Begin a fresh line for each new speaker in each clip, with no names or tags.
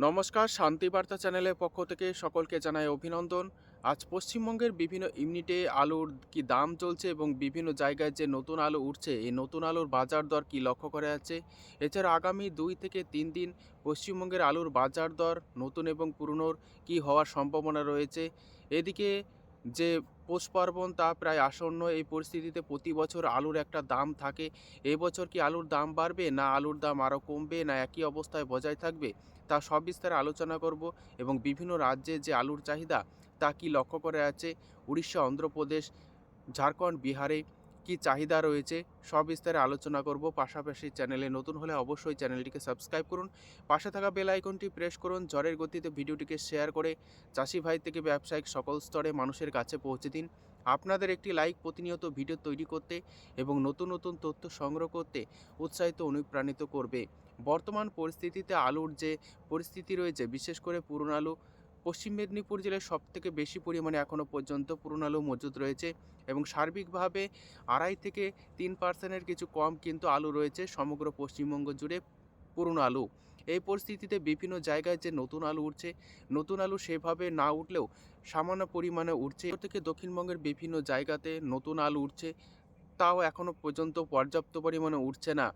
নমস্কার, শান্তিবার্তা চ্যানেলের পক্ষ থেকে সকলকে জানাই অভিনন্দন। আজ পশ্চিমবঙ্গের বিভিন্ন ইউনিটে আলুর কি দাম চলছে এবং বিভিন্ন জায়গায় যে নতুন আলু উঠছে, এই নতুন আলুর বাজার দর কি লক্ষ্য করা যাচ্ছে। এছাড়া আগামী 2 থেকে 3 দিন পশ্চিমবঙ্গের আলুর বাজার দর নতুন এবং পুরনোর কি হওয়ার সম্ভাবনা রয়েছে। এদিকে যে পৌষ পার্বণ তা প্রায় আসন্ন, এই পরিস্থিতিতে প্রতি বছর আলুর একটা দাম থাকে। এবছর কি আলুর দাম বাড়বে, না আলুর দাম আরও কমবে, না একই অবস্থায় বজায় থাকবে, তা সব বিস্তারে আলোচনা করব। এবং বিভিন্ন রাজ্যে যে আলুর চাহিদা তা কি লক্ষ্য করে আছে, উড়িষ্যা, অন্ধ্রপ্রদেশ, ঝাড়খণ্ড, বিহারে কি চাহিদা রয়েছে, সব বিস্তারে আলোচনা করব। পাশাপাশি চ্যানেলে নতুন হলে অবশ্যই চ্যানেলটিকে সাবস্ক্রাইব করুন, পাশে থাকা বেল আইকনটি প্রেস করুন, ঝড়ের গতিতে ভিডিওটিকে শেয়ার করে চাষি ভাই থেকে ব্যবসায়িক সকল স্তরে মানুষের কাছে পৌঁছে দিন। আপনাদের একটি লাইক প্রতিনিয়ত ভিডিও তৈরি করতে এবং নতুন নতুন তথ্য সংগ্রহ করতে উৎসাহিত অনুপ্রাণিত করবে। বর্তমান পরিস্থিতিতে আলুর যে পরিস্থিতি রয়েছে, বিশেষ করে পুরনো আলু পশ্চিম মেদিনীপুর জেলায় সবথেকে বেশি পরিমাণে এখনও পর্যন্ত পুরনো আলু মজুদ রয়েছে এবং সার্বিকভাবে 2.5 থেকে 3% কিছু কম কিন্তু আলু রয়েছে সমগ্র পশ্চিমবঙ্গ জুড়ে পুরনো আলু। এই পরিস্থিতিতে বিভিন্ন জায়গায় যে নতুন আলু উঠছে, নতুন আলু সেভাবে না উঠলেও সামান্য পরিমাণে উঠছে। উত্তর থেকে দক্ষিণবঙ্গের বিভিন্ন জায়গাতে নতুন আলু উঠছে, তাও এখনও পর্যন্ত পর্যাপ্ত পরিমাণে উঠছে না।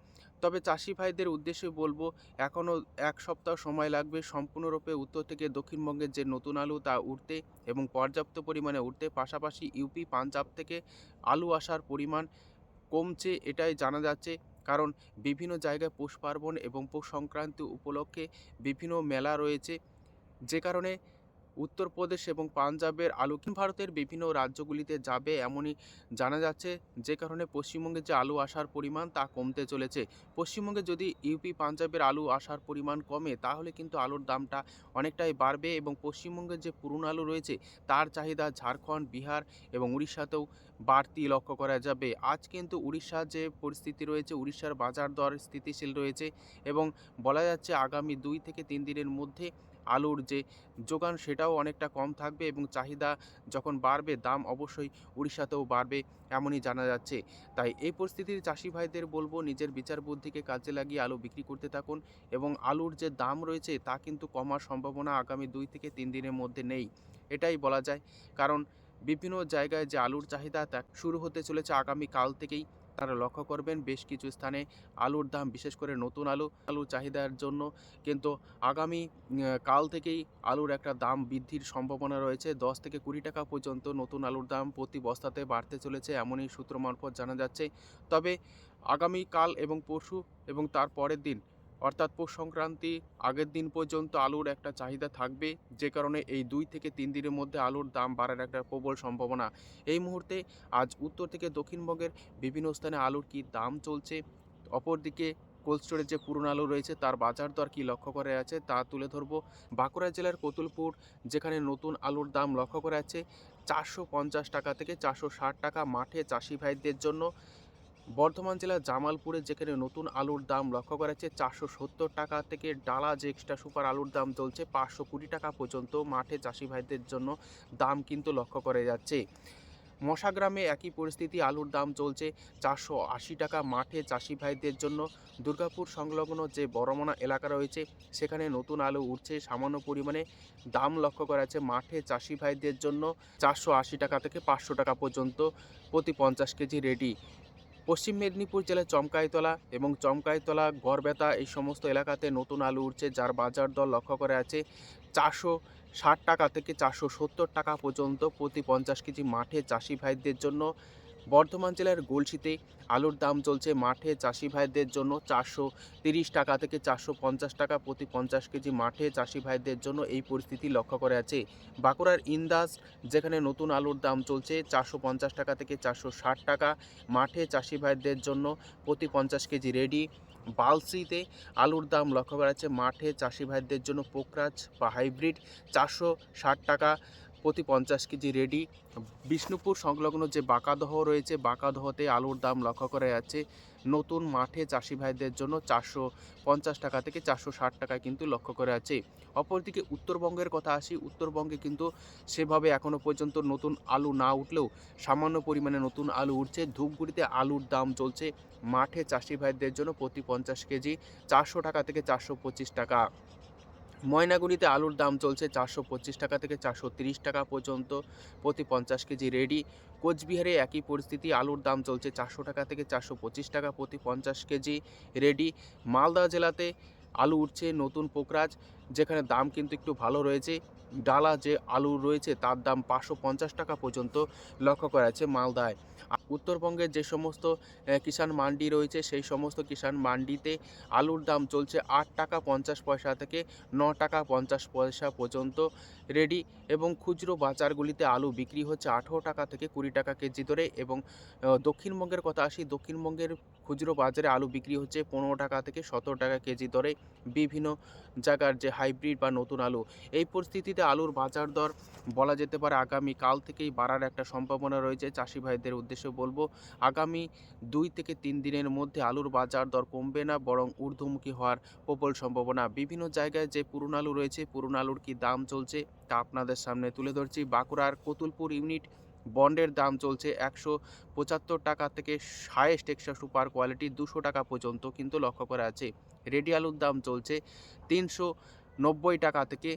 তবে চাষি ভাইদের উদ্দেশ্যে বলবো, এখনও 1 সপ্তাহ সময় লাগবে সম্পূর্ণরূপে উত্তর থেকে দক্ষিণবঙ্গের যে নতুন আলু তা উঠতে এবং পর্যাপ্ত পরিমাণে উঠতে। পাশাপাশি ইউপি, পাঞ্জাব থেকে আলু আসার পরিমাণ কমছে, এটাই জানা যাচ্ছে। কারণ বিভিন্ন জায়গায় পৌষ পার্বণ এবং পৌষ সংক্রান্তি উপলক্ষে বিভিন্ন মেলা রয়েছে, যে কারণে উত্তরপ্রদেশ এবং পাঞ্জাবের আলু ভারতের বিভিন্ন রাজ্যগুলিতে যাবে এমনই জানা যাচ্ছে, যে কারণে পশ্চিমবঙ্গে যে আলু আসার পরিমাণ তা কমতে চলেছে। পশ্চিমবঙ্গে যদি ইউপি, পাঞ্জাবের আলু আসার পরিমাণ কমে, তাহলে কিন্তু আলুর দামটা অনেকটাই বাড়বে এবং পশ্চিমবঙ্গের যে পুরনো আলু রয়েছে তার চাহিদা ঝাড়খণ্ড, বিহার এবং উড়িষ্যাতেও বাড়তি লক্ষ্য করা যাবে। আজ কিন্তু উড়িষ্যার যে পরিস্থিতি রয়েছে, উড়িষ্যার বাজার দর স্থিতিশীল রয়েছে এবং বলা যাচ্ছে আগামী 2 থেকে 3 দিনের মধ্যে আলুর যে যোগান সেটাও অনেকটা কম থাকবে এবং চাহিদা যখন বাড়বে, দাম অবশ্যই উড়িষ্যাতেও বাড়বে এমনই জানা যাচ্ছে। তাই এই পরিস্থিতির চাষি ভাইদের বলবো, নিজের বিচার বুদ্ধিকে কাজে লাগিয়ে আলু বিক্রি করতে থাকুন এবং আলুর যে দাম রয়েছে তা কিন্তু কমার সম্ভাবনা আগামী 2 থেকে 3 দিনের মধ্যে নেই, এটাই বলা যায়। কারণ বিভিন্ন জায়গায় যে আলুর চাহিদা তা শুরু হতে চলেছে আগামী কাল থেকেই। তারা লক্ষ্য করবেন বেশ কিছু স্থানে আলুর দাম, বিশেষ করে নতুন আলুর চাহিদার জন্য কিন্তু আগামী কাল থেকেই আলুর একটা দাম বৃদ্ধির সম্ভাবনা রয়েছে। 10 থেকে 20 টাকা পর্যন্ত নতুন আলুর দাম প্রতি বস্তাতে বাড়তে চলেছে, এমনই সূত্র মারফত জানা যাচ্ছে। তবে আগামী কাল এবং পরশু এবং তার পরের দিন, অর্থাৎ পৌষ সংক্রান্তি আগের দিন পর্যন্ত আলুর একটা চাহিদা থাকবে, যে কারণে এই 2 থেকে 3 দিনের মধ্যে আলুর দাম বাড়ার একটা প্রবল সম্ভাবনা। এই মুহূর্তে আজ উত্তর থেকে দক্ষিণবঙ্গের বিভিন্ন স্থানে আলুর কী দাম চলছে, অপরদিকে কোল্ড স্টোরেজ যে পুরনো আলু রয়েছে তার বাজার দর কী লক্ষ্য করা আছে তা তুলে ধরবো। বাঁকুড়া জেলার কতুলপুর, যেখানে নতুন আলুর দাম লক্ষ্য করা যাচ্ছে 450 টাকা থেকে 460 টাকা মাঠে চাষি ভাইদের জন্য। বর্ধমান জেলার জামালপুরে, যেখানে নতুন আলুর দাম লক্ষ্য করা যাচ্ছে 470 টাকা থেকে ডালা যে এক্সট্রা সুপার আলুর দাম চলছে 520 টাকা পর্যন্ত মাঠে চাষি ভাইদের জন্য দাম কিন্তু লক্ষ্য করা যাচ্ছে। মশাগ্রামে একই পরিস্থিতি, আলুর দাম চলছে 480 টাকা মাঠে চাষি ভাইদের জন্য। দুর্গাপুর সংলগ্ন যে বড়মনা এলাকা রয়েছে সেখানে নতুন আলু উঠছে সামান্য পরিমাণে, দাম লক্ষ্য করা যাচ্ছে মাঠে চাষি ভাইদের জন্য 480 টাকা থেকে 500 টাকা পর্যন্ত প্রতি 50 কেজি রেডি। পশ্চিম মেদিনীপুর জেলার চমকাইতলা এবং চমকাইতলা, গড়বেতা এই সমস্ত এলাকাতে নতুন আলু উঠছে, যার বাজার দর লক্ষ্য করা আছে 460 টাকা থেকে 470 টাকা পর্যন্ত প্রতি 50 কেজি মাঠে চাষি ভাইদের জন্য। বর্ধমান জেলার গলসিতে আলুর দাম চলছে মাঠে চাষি ভাইদের জন্য 430 টাকা থেকে 450 টাকা প্রতি 50 কেজি মাঠে চাষি ভাইদের জন্য, এই পরিস্থিতি লক্ষ্য করা আছে। বাঁকুড়ার ইন্দাস, যেখানে নতুন আলুর দাম চলছে 450 টাকা থেকে 460 টাকা মাঠে চাষি ভাইদের জন্য প্রতি 50 কেজি রেডি। বালসিতে আলুর দাম লক্ষ্য করা যাচ্ছে মাঠে চাষি ভাইদের জন্য পোকরাজ বা হাইব্রিড 460 টাকা প্রতি 50 কেজি রেডি। বিষ্ণুপুর সংলগ্ন যে বাঁকাদহ রয়েছে, বাঁকাদহতে আলুর দাম লক্ষ্য করা যাচ্ছে নতুন মাঠে চাষি ভাইদের জন্য 450 টাকা থেকে 460 টাকায় কিন্তু লক্ষ্য করা আছে। অপরদিকে উত্তরবঙ্গের কথা আসি, উত্তরবঙ্গে কিন্তু সেভাবে এখনও পর্যন্ত নতুন আলু না উঠলেও সামান্য পরিমাণে নতুন আলু উঠছে। ধূপগুড়িতে আলুর দাম চলছে মাঠে চাষি ভাইদের জন্য প্রতি 50 কেজি 400 টাকা থেকে 425 টাকা। ময়নাগুড়িতে আলুর দাম চলছে 425 টাকা থেকে 430 টাকা পর্যন্ত প্রতি 50 কেজি রেডি। কোচবিহারে একই পরিস্থিতি, আলুর দাম চলছে 400 টাকা থেকে 425 টাকা প্রতি 50 কেজি রেডি। মালদা জেলাতে আলু উঠছে নতুন পোকরাজ, যেখানে দাম কিন্তু একটু ভালো রয়েছে। ডালা যে আলু রয়েছে তার দাম 550 টাকা পর্যন্ত লক্ষ্য করা যাচ্ছে মালদায়। উত্তরবঙ্গের যে সমস্ত কিষাণ মান্ডি রয়েছে সেই সমস্ত কিষাণ মান্ডিতে আলুর দাম চলছে 8 টাকা 50 পয়সা থেকে 9 টাকা 50 পয়সা পর্যন্ত রেডি, এবং খুচরো বাজারগুলিতে আলু বিক্রি হচ্ছে 18 টাকা থেকে 20 টাকা কেজি দরে। এবং দক্ষিণবঙ্গের কথা আসি, দক্ষিণবঙ্গের খুচরো বাজারে আলু বিক্রি হচ্ছে 15 টাকা থেকে 17 টাকা কেজি দরে বিভিন্ন জায়গার যে হাইব্রিড বা নতুন আলু। এই পরিস্থিতিতে আলুর বাজার দর বলা যেতে পারে আগামী কাল থেকেই বাড়ার একটা সম্ভাবনা রয়েছে। চাষি ভাইদের উদ্দেশ্যে বলবো, আগামী 2 থেকে 3 দিনের মধ্যে আলুর বাজার দর কমবে না, বরং ঊর্ধ্বমুখী হওয়ার প্রবল সম্ভাবনা। বিভিন্ন জায়গায় যে পুরনো আলু রয়েছে, পুরনো আলুর কি দাম চলছে তা আপনাদের সামনে তুলে ধরছি। বাঁকুড়ার কতুলপুর ইউনিট বন্ডের দাম চলছে 175 টাকা থেকে হাইয়েস্ট এক্সট্রা সুপার কোয়ালিটি 200 টাকা পর্যন্ত কিন্তু লক্ষ্য করা আছে। রেডি আলুর দাম চলছে 390 টাকা থেকে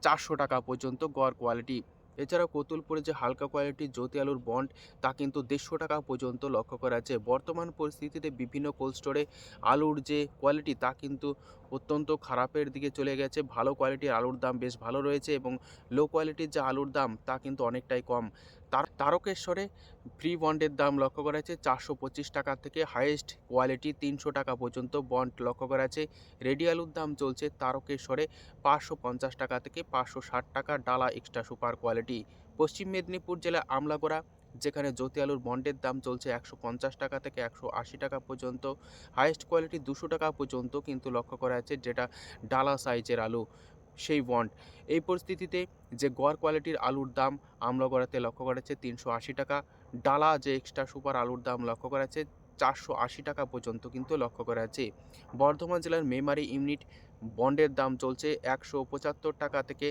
400 টাকা পর্যন্ত গড় কোয়ালিটি। এছাড়াও কতুলপুরে যে হালকা কোয়ালিটির জ্যোতি আলুর বন্ড তা কিন্তু 150 টাকা পর্যন্ত লক্ষ্য করা যাচ্ছে। বর্তমান পরিস্থিতিতে বিভিন্ন কোল্ড স্টোরে আলুর যে কোয়ালিটি তা কিন্তু অত্যন্ত খারাপের দিকে চলে গেছে। ভালো কোয়ালিটির আলুর দাম বেশ ভালো রয়েছে, এবং লো কোয়ালিটির যে আলুর দাম তা কিন্তু অনেকটাই কম। তারকেশ্বরে ফ্রি বন্ডের দাম লক্ষ্য করা যাচ্ছে 425 টাকা থেকে হাইয়েস্ট কোয়ালিটি 300 টাকা পর্যন্ত বন্ড লক্ষ্য করা যাচ্ছে। রেডি আলুর দাম চলছে তারকেশ্বরে 550 টাকা থেকে 560 টাকা ডালা এক্সট্রা সুপার কোয়ালিটি। পশ্চিম মেদিনীপুর জেলা আমলাগোড়া, যেখানে জ্যোতি আলুর বন্ডের দাম চলছে 150 টাকা থেকে 180 টাকা পর্যন্ত, হাইয়েস্ট কোয়ালিটি 200 টাকা পর্যন্ত কিন্তু লক্ষ্য করা যাচ্ছে, যেটা ডালা সাইজের আলু সেই বন্ড। এই পরিস্থিতিতে যে গড় কোয়ালিটির আলুর দাম আমলাগড়াতে লক্ষ্য করা যাচ্ছে 380 টাকা, ডালা যে এক্সট্রা সুপার আলুর দাম লক্ষ্য করা যাচ্ছে 480 টাকা পর্যন্ত কিন্তু লক্ষ্য করা যাচ্ছে। বর্ধমান জেলার মেমারি ইউনিট বন্ডের দাম চলছে 175 টাকা থেকে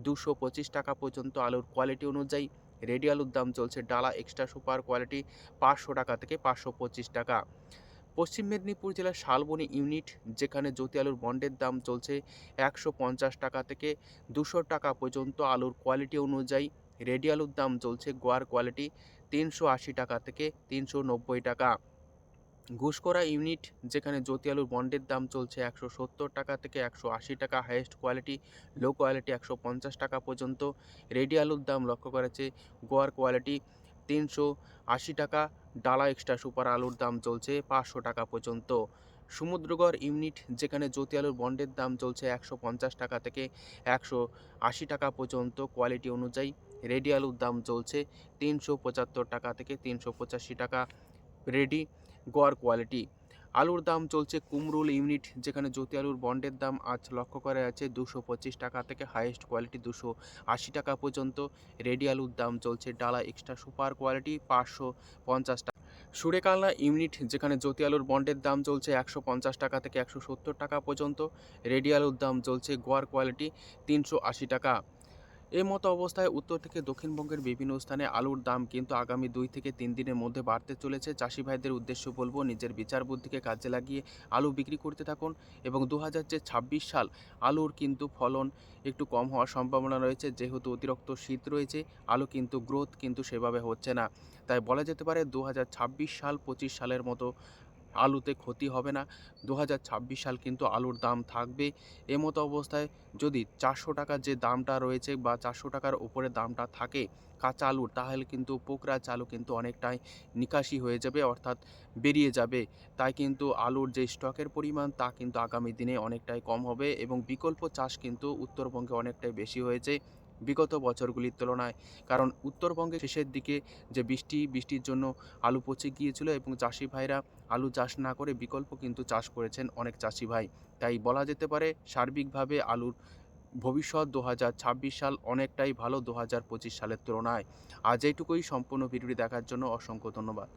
225 টাকা পর্যন্ত আলুর কোয়ালিটি অনুযায়ী। রেডি আলুর দাম চলছে ডালা এক্সট্রা সুপার কোয়ালিটি 500 টাকা থেকে 525 টাকা। পশ্চিম মেদিনীপুর জেলার শালবনী ইউনিট, যেখানে জ্যোতি আলুর বন্ডের দাম চলছে 150 টাকা থেকে 200 টাকা পর্যন্ত আলুর কোয়ালিটি অনুযায়ী। রেডি আলুর দাম চলছে গোয়ার কোয়ালিটি 380 টাকা থেকে 390 টাকা। ঘুষকরা ইউনিট, যেখানে জ্যোতি আলুর বন্ডের দাম চলছে 170 টাকা থেকে 180 টাকা, হাইয়েস্ট কোয়ালিটি, লো কোয়ালিটি 150 টাকা পর্যন্ত। রেডি আলুর দাম লক্ষ্য করেছে গোয়ার কোয়ালিটি 380 টাকা, ডালা এক্সট্রা সুপার আলুর দাম চলছে 500 টাকা পর্যন্ত। সমুদ্রগড় ইউনিট, যেখানে জ্যোতি আলুর বন্ডের দাম চলছে 150 টাকা থেকে 180 টাকা পর্যন্ত কোয়ালিটি অনুযায়ী। রেডি আলুর দাম চলছে 375 টাকা থেকে 385 টাকা রেডি গড় কোয়ালিটি। আলুর দাম চলছে কুমরুল ইউনিট, যেখানে জ্যোতি আলুর বন্ডের দাম আজ লক্ষ্য করা যাচ্ছে 225 টাকা থেকে হাইয়েস্ট কোয়ালিটি 280 টাকা পর্যন্ত। রেডি আলুর দাম চলছে ডালা এক্সট্রা সুপার কোয়ালিটি 550 টাকা। সুরেকালনা ইউনিট, যেখানে জ্যোতি আলুর বন্ডের দাম চলছে 150 টাকা থেকে 170 টাকা পর্যন্ত। রেডি আলুর দাম চলছে গোয়ার কোয়ালিটি 380 টাকা। এই মতো অবস্থায় উত্তর থেকে দক্ষিণবঙ্গের বিভিন্ন স্থানে আলুর দাম কিন্তু আগামী 2 থেকে 3 দিনের মধ্যে বাড়তে চলেছে। চাষি ভাইদের উদ্দেশ্যে বলবো, নিজের বিচার বুদ্ধিকে কাজে লাগিয়ে আলু বিক্রি করতে থাকুন, এবং 2026 সাল আলুর কিন্তু ফলন একটু কম হওয়ার সম্ভাবনা রয়েছে, যেহেতু অতিরিক্ত শীত রয়েছে। আলু কিন্তু গ্রোথ কিন্তু সেভাবে হচ্ছে না, তাই বলা যেতে পারে 2026 সাল 25 সালের মতো আলুতে ক্ষতি হবে না। 2026 সাল কিন্তু আলুর দাম থাকবে। এমতো অবস্থায় যদি 400 টাকার যে দামটা রয়েছে বা 400 টাকার উপরে দামটা থাকে কাঁচা আলুর, তাহলে কিন্তু পোকরাজ আলু কিন্তু অনেকটাই নিকাশি হয়ে যাবে, অর্থাৎ বেরিয়ে যাবে। তাই কিন্তু আলুর যে স্টকের পরিমাণ তা কিন্তু আগামী দিনে অনেকটাই কম হবে, এবং বিকল্প চাষ কিন্তু উত্তরবঙ্গে অনেকটাই বেশি হয়েছে বিগত বছরগুলির তুলনায়। কারণ উত্তরবঙ্গের শেষের দিকে যে বৃষ্টির জন্য আলু পচে গিয়েছিল, এবং চাষি ভাইরা আলু চাষ না করে বিকল্প কিন্তু চাষ করেছেন অনেক চাষি ভাই। তাই বলা যেতে পারে সার্বিকভাবে আলুর ভবিষ্যৎ 2026 সাল অনেকটাই ভালো 2025 সালের তুলনায়। আজ এইটুকুই। সম্পূর্ণ ভিডিওটি দেখার জন্য অসংখ্য ধন্যবাদ।